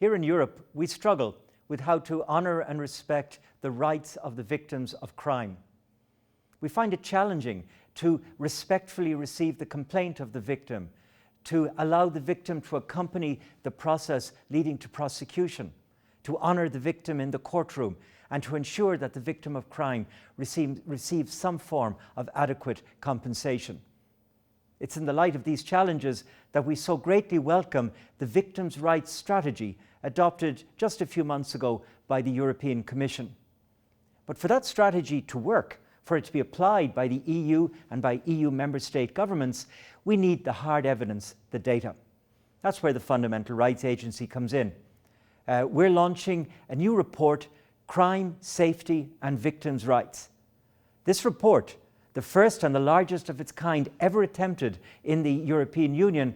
Here in Europe, we struggle with how to honour and respect the rights of the victims of crime. We find it challenging to respectfully receive the complaint of the victim, to allow the victim to accompany the process leading to prosecution, to honour the victim in the courtroom, and to ensure that the victim of crime receives some form of adequate compensation. It's in the light of these challenges that we so greatly welcome the Victims' Rights Strategy adopted just a few months ago by the European Commission. But for that strategy to work, for it to be applied by the EU and by EU member state governments, we need the hard evidence, the data. That's where the Fundamental Rights Agency comes in. We're launching a new report, Crime, Safety and Victims' Rights. This report, the first and the largest of its kind ever attempted in the European Union,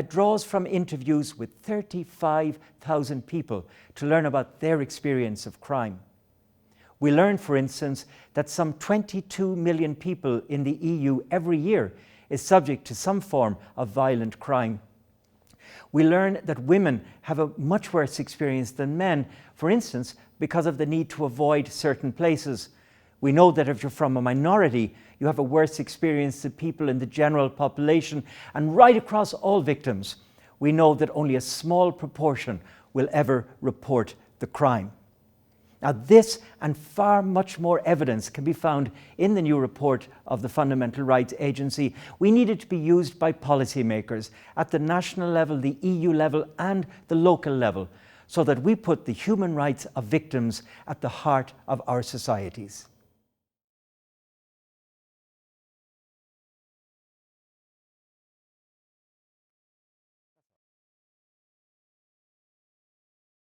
draws from interviews with 35,000 people to learn about their experience of crime. We learn, for instance, that some 22 million people in the EU every year is subject to some form of violent crime. We learn that women have a much worse experience than men, for instance, because of the need to avoid certain places. We know that if you're from a minority, you have a worse experience than people in the general population, and right across all victims, we know that only a small proportion will ever report the crime. Now, this and far much more evidence can be found in the new report of the Fundamental Rights Agency. We need it to be used by policymakers at the national level, the EU level, and the local level, so that we put the human rights of victims at the heart of our societies.